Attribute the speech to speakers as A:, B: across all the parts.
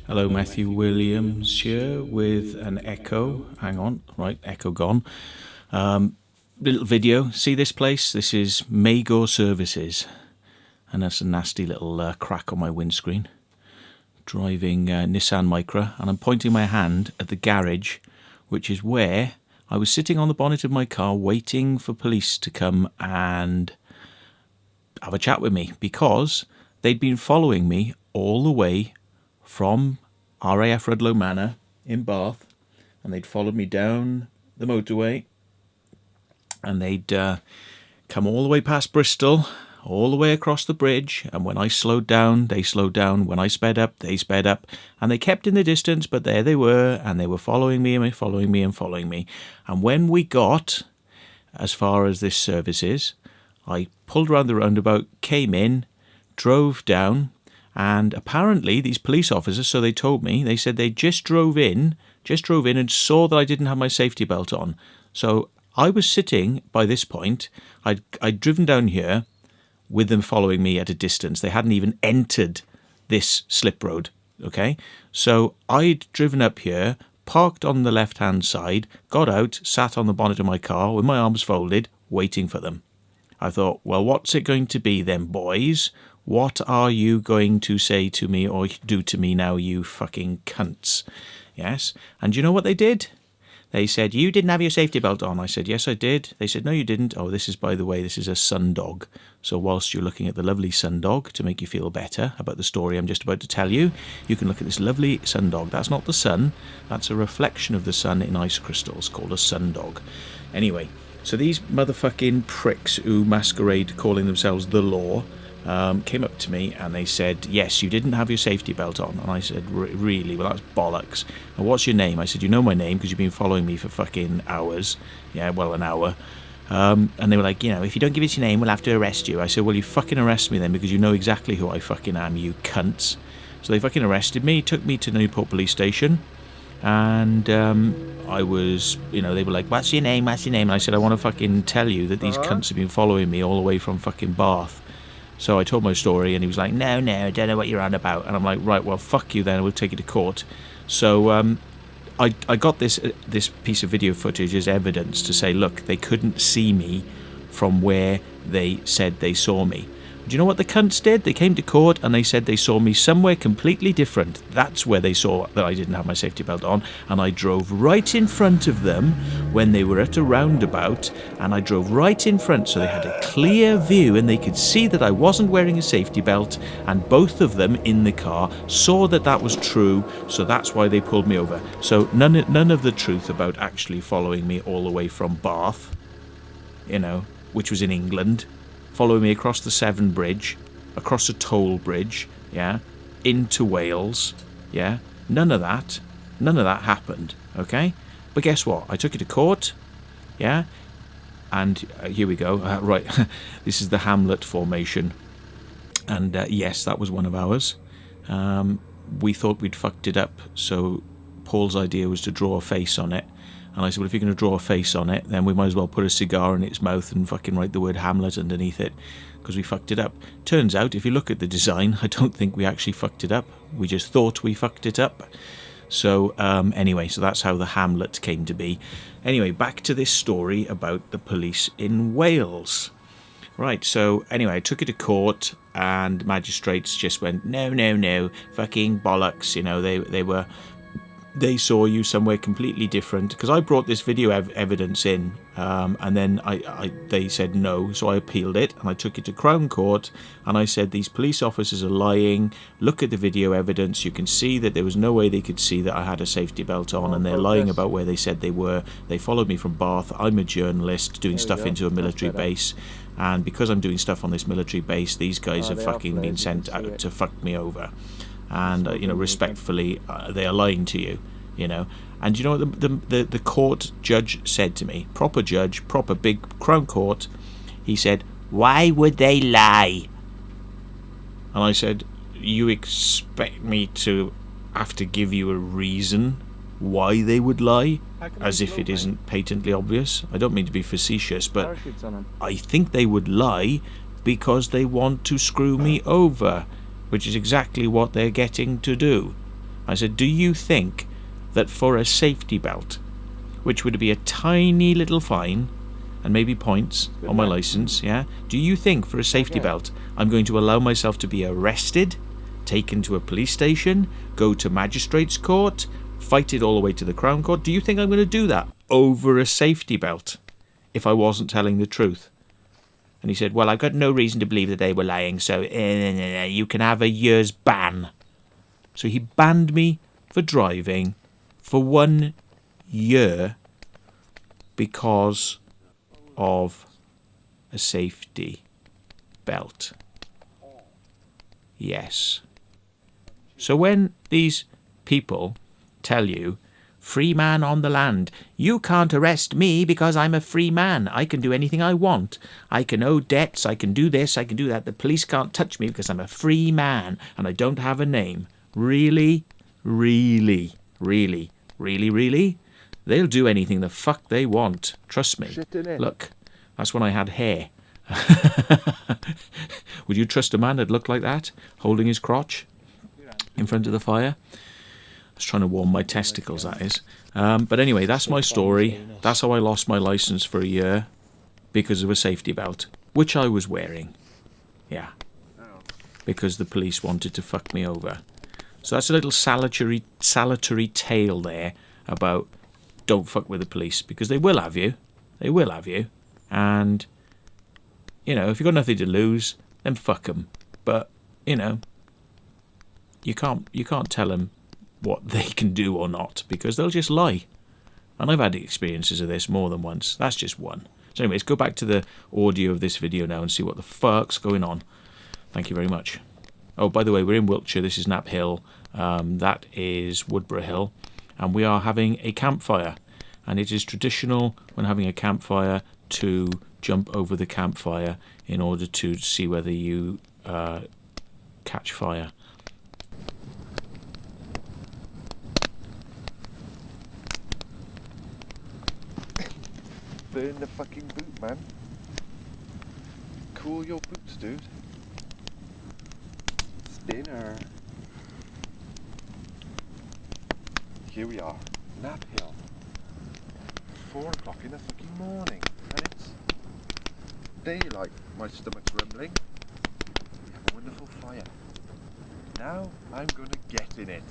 A: Hello, Matthew Williams here with an echo. Hang on, right, echo gone. Little video. See this place? This is Magor Services. And that's a nasty little crack on my windscreen. Driving Nissan Micra, and I'm pointing my hand at the garage, which is where I was sitting on the bonnet of my car waiting for police to come and have a chat with me, because they'd been following me all the way from RAF Rudlow Manor in Bath, and they'd followed me down the motorway, and they'd come all the way past Bristol, all the way across the bridge, and when I slowed down, they slowed down. When I sped up, they sped up, and they kept in the distance, but there they were, and they were following me and following me and following me. And when we got as far as this service is, I pulled around the roundabout, came in, drove down, and apparently these police officers, so they told me, they said they just drove in and saw that I didn't have my safety belt on. So I was sitting by this point, I'd driven down here with them following me at a distance. They hadn't even entered this slip road, okay? So I'd driven up here, parked on the left-hand side, got out, sat on the bonnet of my car with my arms folded, waiting for them. I thought, well, what's it going to be then, boys? What are you going to say to me or do to me now, you fucking cunts? Yes? And you know what they did? They said, you didn't have your safety belt on. I said, yes, I did. They said, no, you didn't. Oh, this is, by the way, this is a sun dog. So whilst you're looking at the lovely sun dog to make you feel better about the story I'm just about to tell you, you can look at this lovely sun dog. That's not the sun. That's a reflection of the sun in ice crystals called a sun dog. Anyway, so these motherfucking pricks who masquerade calling themselves the law came up to me and they said, yes, you didn't have your safety belt on. And I said, really? Well, that's bollocks. And what's your name? I said, you know my name because you've been following me for fucking hours. Yeah, well, an hour. And they were like, if you don't give us your name, we'll have to arrest you. I said, well, you fucking arrest me then, because you know exactly who I fucking am, you cunts. So they fucking arrested me, took me to Newport Police Station. And I was, they were like, what's your name? And I said, I want to fucking tell you that these cunts have been following me all the way from fucking Bath. So I told my story, and he was like, no, I don't know what you're on about. And I'm like, right, well, fuck you then, we'll take you to court. So I got this piece of video footage as evidence to say, look, they couldn't see me from where they said they saw me. Do you know what the cunts did? They came to court and they said they saw me somewhere completely different. That's where they saw that I didn't have my safety belt on. And I drove right in front of them when they were at a roundabout. And I drove right in front so they had a clear view and they could see that I wasn't wearing a safety belt. And both of them in the car saw that that was true. So that's why they pulled me over. So none of the truth about actually following me all the way from Bath, which was in England, following me across the Severn Bridge, across a toll bridge, yeah, into Wales, yeah. None of that happened, okay? But guess what? I took it to court, yeah, and here we go. Right, this is the Hamlet formation, and yes, that was one of ours. We thought we'd fucked it up, so Paul's idea was to draw a face on it. And I said, well, if you're going to draw a face on it, then we might as well put a cigar in its mouth and fucking write the word Hamlet underneath it, because we fucked it up. Turns out, if you look at the design, I don't think we actually fucked it up. We just thought we fucked it up. So anyway, so that's how the Hamlet came to be. Anyway, back to this story about the police in Wales. Right, so anyway, I took it to court, and magistrates just went, no, fucking bollocks, they saw you somewhere completely different, because I brought this video evidence in, and then they said no, so I appealed it and I took it to Crown Court, and I said, these police officers are lying, look at the video evidence, you can see that there was no way they could see that I had a safety belt on, and they're lying about where they said they were. They followed me from Bath. I'm a journalist doing stuff into a military base, and because I'm doing stuff on this military base, these guys have fucking been sent out to fuck me over. And respectfully, they are lying to you, And you know what the court judge said to me? Proper judge, proper big Crown Court. He said, why would they lie? And I said, you expect me to have to give you a reason why they would lie? As if it isn't patently obvious. I don't mean to be facetious, but I think they would lie because they want to screw me over, which is exactly what they're getting to do. I said, do you think that for a safety belt, which would be a tiny little fine and maybe points on my license, yeah, do you think for a safety belt I'm going to allow myself to be arrested, taken to a police station, go to magistrate's court, fight it all the way to the Crown Court? Do you think I'm going to do that over a safety belt if I wasn't telling the truth? And he said, well, I've got no reason to believe that they were lying, so you can have a year's ban. So he banned me for driving for 1 year because of a safety belt. Yes. So when these people tell you, free man on the land, you can't arrest me because I'm a free man. I can do anything I want. I can owe debts. I can do this. I can do that. The police can't touch me because I'm a free man and I don't have a name. Really? Really? Really? Really? Really? They'll do anything the fuck they want. Trust me. Look, that's when I had hair. Would you trust a man that looked like that, holding his crotch in front of the fire? I was trying to warm my testicles, that is. But anyway, that's my story. That's how I lost my license for a year because of a safety belt, which I was wearing. Yeah. Because the police wanted to fuck me over. So that's a little salutary tale there about don't fuck with the police, because they will have you. They will have you. And, you know, if you've got nothing to lose, then fuck them. But, you know, you can't tell them what they can do or not, because they'll just lie. And I've had experiences of this more than once. That's just one. So anyways, go back to the audio of this video now and see what the fuck's going on. Thank you very much. Oh, by the way, we're in Wiltshire. This is Knapp Hill. That is Woodborough Hill. And we are having a campfire. And it is traditional when having a campfire to jump over the campfire in order to see whether you catch fire.
B: Burn the fucking boot, man. Cool your boots, dude. Spinner. Here we are, Knapp Hill. 4 o'clock in the fucking morning, and it's daylight. My stomach's rumbling. We have a wonderful fire. Now I'm gonna get in it.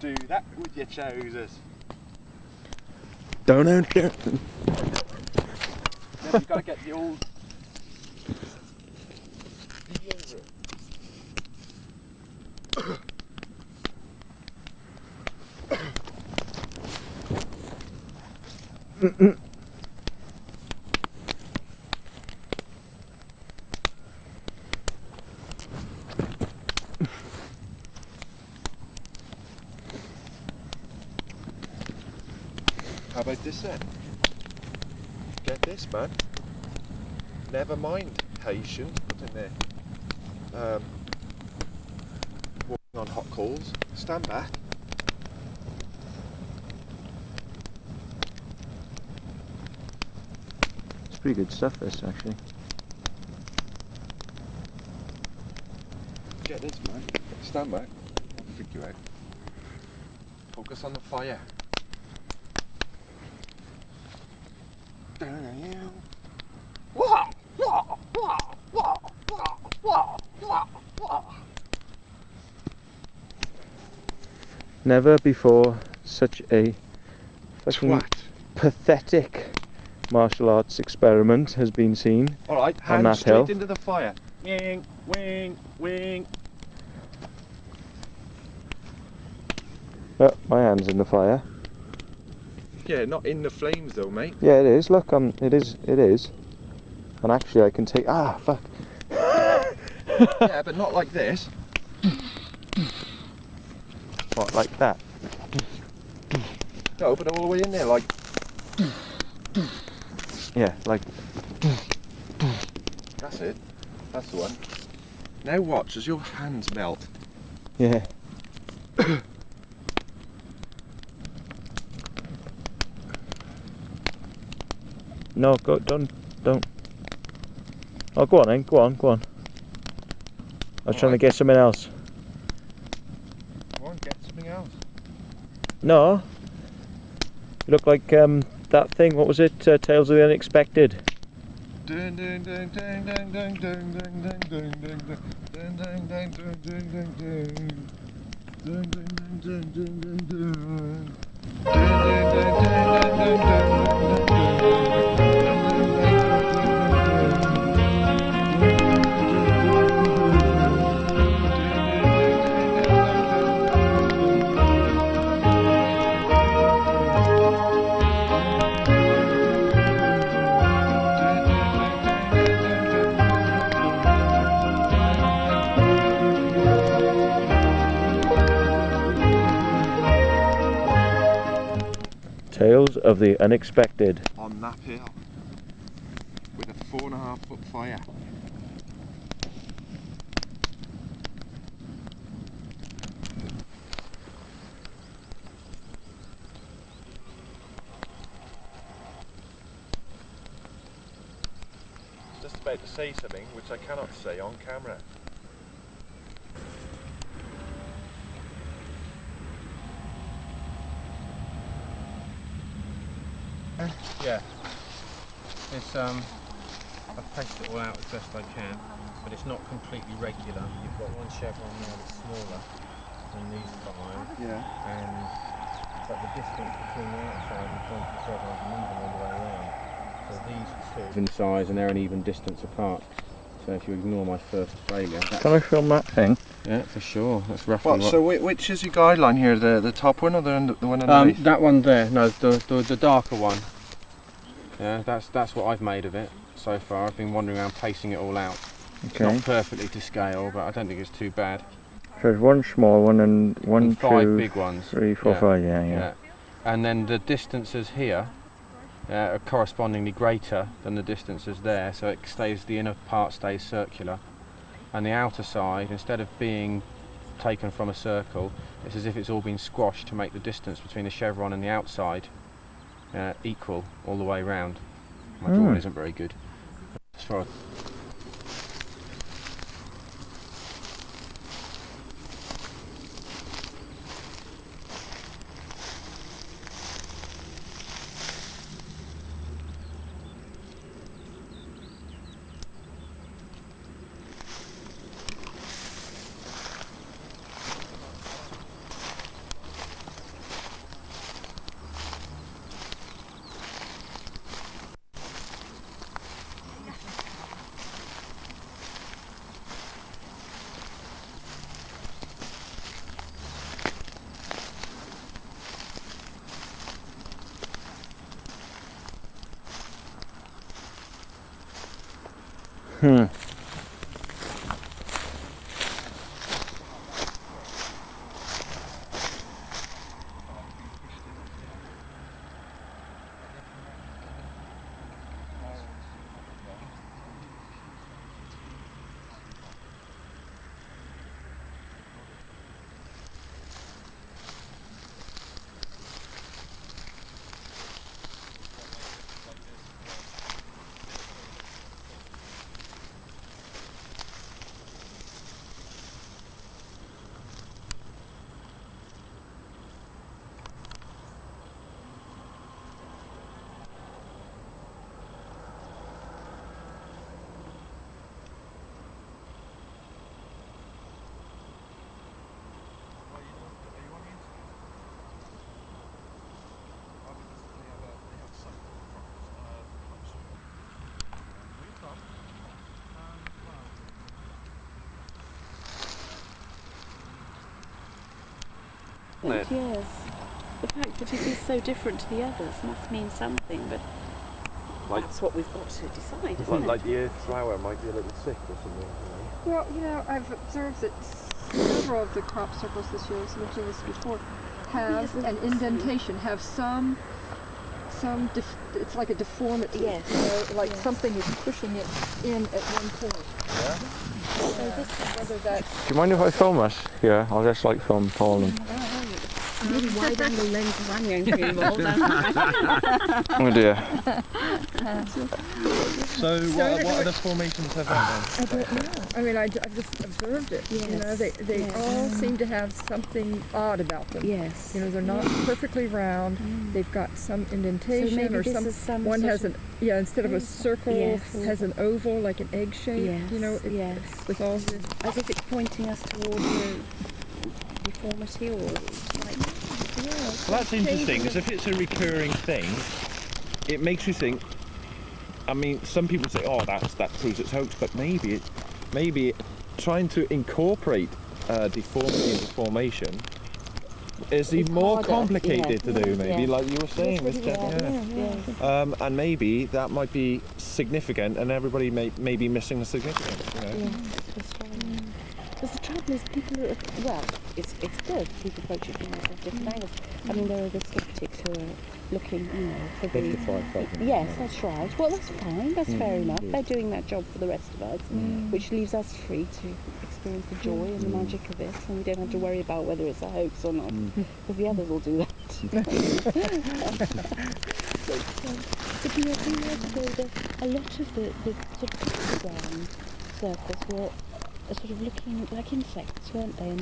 B: Do that with your trousers.
C: Don't.
B: Then you've got to get the old. How about this then? Get this, man. Never mind Haitians putting their walking on hot coals. Stand back.
C: It's pretty good stuff, this, actually.
B: Get this, man. Stand back. I'll freak you out. Focus on the fire.
C: Never before such a fucking
B: Twat.
C: pathetic martial arts experiment has been seen.
B: Alright,
C: on
B: hand
C: Knapp
B: straight
C: Hill.
B: into the fire. Wing, wing, wing.
C: Oh, my hand's in the fire.
B: Yeah, not in the flames though, mate.
C: Yeah, it is. Look, it is. And actually, I can take. Ah, fuck.
B: Yeah, but not like this.
C: What, like that?
B: No, but all the way in there, like.
C: Yeah, like.
B: That's it. That's the one. Now watch as your hands melt.
C: Yeah. No, go, don't. Oh, go on then, go on. I was trying to get something else.
B: Go on, get something else.
C: No. You look like that thing, what was it? Tales of the Unexpected.
B: Dun dun dun dun dun dun dun dun dun dun dun dun dun dun dun dun dun. Dun dun dun dun dun dun dun. Dun dun dun dun dun dun
C: Tales of the Unexpected.
B: on Nap Hill with a 4.5-foot fire. Just about to say something which I cannot say on camera.
D: Yeah, it's I've paced it all out as best I can, but it's not completely regular. You've got one chevron there that's smaller than these 5,
B: Yeah.
D: but the distance between the outside and front of the chevron is even all the way around. So these two even size and they're an even distance apart. So if you ignore my first failure,
C: Can I film that thing?
D: yeah, for sure. That's roughly
B: What? So which is your guideline here? The top one or the one underneath?
D: that one there. No, the darker one. Yeah, that's what I've made of it so far. I've been wandering around pacing it all out.
C: Okay.
D: Not perfectly to scale, but I don't think it's too bad.
C: So there's one small one and one,
D: And 5
C: two,
D: big ones.
C: 3, 4,
D: Yeah.
C: 5, yeah.
D: And then the distances here are correspondingly greater than the distances there, so it stays, the inner part stays circular, and the outer side, instead of being taken from a circle, it's as if it's all been squashed to make the distance between the chevron and the outside equal all the way round. My drawing isn't very good. As far as
E: Yes. The fact that it is so different to the others must mean something, but that's what we've got to decide, isn't it?
B: Like the earth flower might be a little sick or something.
F: Well, you know, I've observed that several of the crop circles this year, as mentioned this before, have an indentation, have some it's like a deformity.
E: Yes.
F: You know, like
E: Yes.
F: something is pushing it in at one point.
B: Yeah.
F: So this is whether that.
C: Do you mind if I film us? Yeah, I'll just like film Paul and...
E: Maybe wide-angle lenses I'm going to be involved.
C: Oh dear.
B: So what other formations have that
F: I don't know. I mean, I've just observed it. You know, they all seem to have something odd about them.
E: Yes.
F: You know, they're not perfectly round. They've got some indentation,
E: So maybe
F: or
E: this is some
F: one
E: sort
F: has an instead of a circle, has an oval like an egg shape.
E: Yes.
F: You know, with all this.
E: As if it's pointing us towards a deformity or like.
C: Well, that's interesting, because if it's a recurring thing, it makes you think. I mean, some people say, "Oh, that proves it's hoax," but maybe trying to incorporate deformity into formation is even more complicated to do. Maybe, like you were saying, Miss Ted. And maybe that might be significant, and everybody may be missing the significance. You know?
E: Because the trouble is, people are, well, it's good. People approach it from different angles. I mean, there are the skeptics who are looking, you know, for the... Yes, that's right. Well, that's fine. That's fair enough. They're doing that job for the rest of us, which leaves us free to experience the joy and the magic of it, and we don't have to worry about whether it's a hoax or not, because the others will do that. But you know, a lot of the sort of underground circles were sort of looking like insects, weren't they? And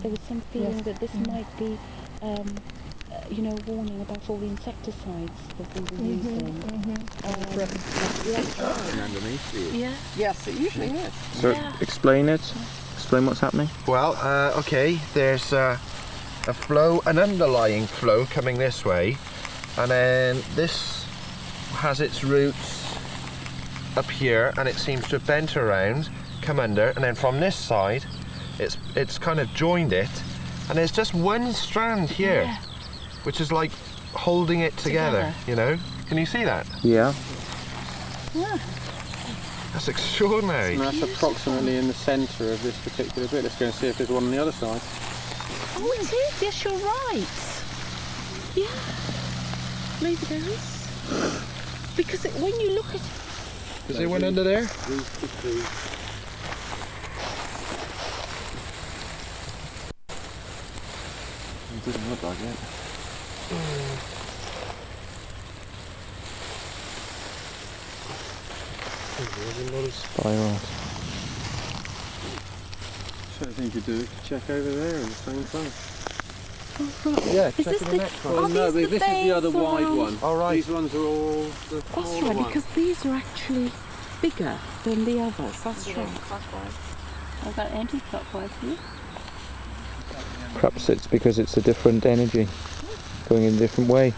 E: there was some feeling that this might be, you know, warning about all the insecticides that we were using.
F: Yes, it usually is.
C: So explain it. Explain what's happening.
B: Well, okay, there's a flow, an underlying flow coming this way, and then this has its roots up here, and it seems to have bent around, come under, and then from this side, it's kind of joined it, and there's just one strand here, which is like holding it together. You know? Can you see that?
C: Yeah.
B: That's extraordinary.
D: And that's approximately in the centre of this particular bit. Let's go and see if there's one on the other side.
E: Oh, it is. Yes, you're right. Yeah. Maybe there is. Because when you look at it...
B: Is there one under there?
C: It doesn't look like it.
B: There's a lot of
C: spirals.
D: So I think you do check over there in the same place.
B: Yeah,
E: Is this the...
D: Well, no, but this is the other wide one.
B: All right.
D: These ones are all the
E: That's
D: smaller
E: right,
D: ones.
E: because these are actually bigger than the others. That's right. I've got anti-clockwise here.
C: Perhaps it's because it's a different energy, going in a different way.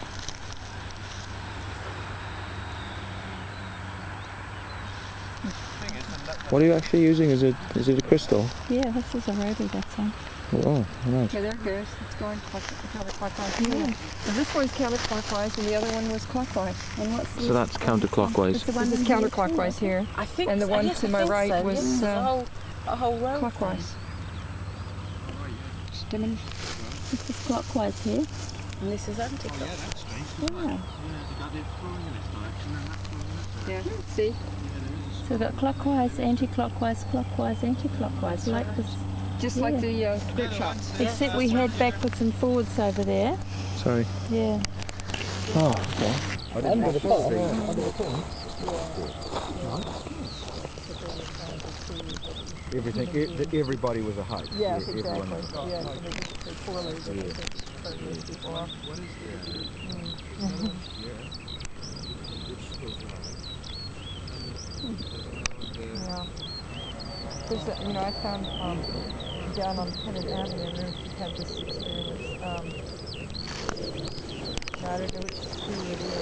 C: What are you actually using? Is it a crystal?
E: Yeah, this is a rody, that's one.
C: Oh, right.
F: Okay, there it goes. It's going counterclockwise. Yeah. So this one's counterclockwise, and the other one was clockwise.
E: And what's
C: So that's counterclockwise.
F: This is counterclockwise here,
E: I think
F: and the one to my right was
E: a whole row.
F: clockwise.
E: Just a minute. This is clockwise here, and this is anti-clockwise. Yeah.
F: Yeah. See?
E: So we've got clockwise, anti-clockwise, clockwise, anti-clockwise, like this.
F: Just like the grip shots.
E: Except we head backwards and forwards over there.
C: Sorry.
E: Yeah.
C: Oh, okay.
B: Under the pole.
G: Everybody was a height.
F: Yes,
G: Everyone
F: exactly. Yeah, so they just correlate those people off. Yeah. There's a, you know, I found down on Pennant Avenue, and she had this experience. I don't know which tree it is.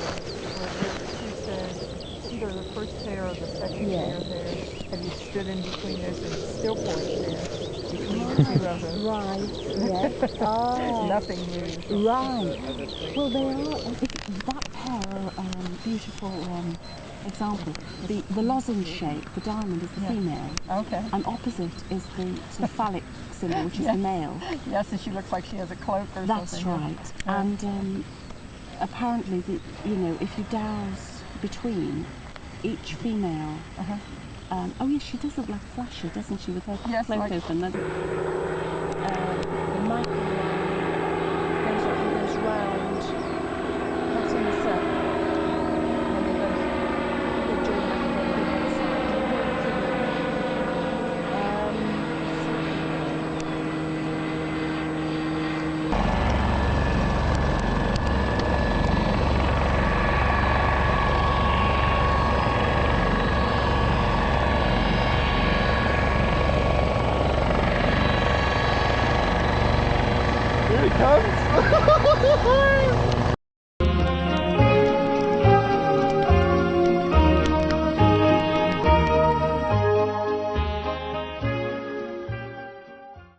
F: Where she says it's either the first pair or the second pair there. And you stood in between those and still points there between the two of them.
E: Right. Yeah. Oh.
F: Nothing moved.
E: Right. Well, they are. I think that pair are beautiful example. The lozenge shape, the diamond is the female,
F: Okay.
E: and opposite is the sort of phallic symbol, which is the male.
F: Yes, and she looks like she has a cloak or
E: That's
F: something.
E: right. And apparently, you know, if you douse between each female. Oh yes, she does look like Flasher, doesn't she, with her
F: Yes,
E: cloak
F: like-
E: open.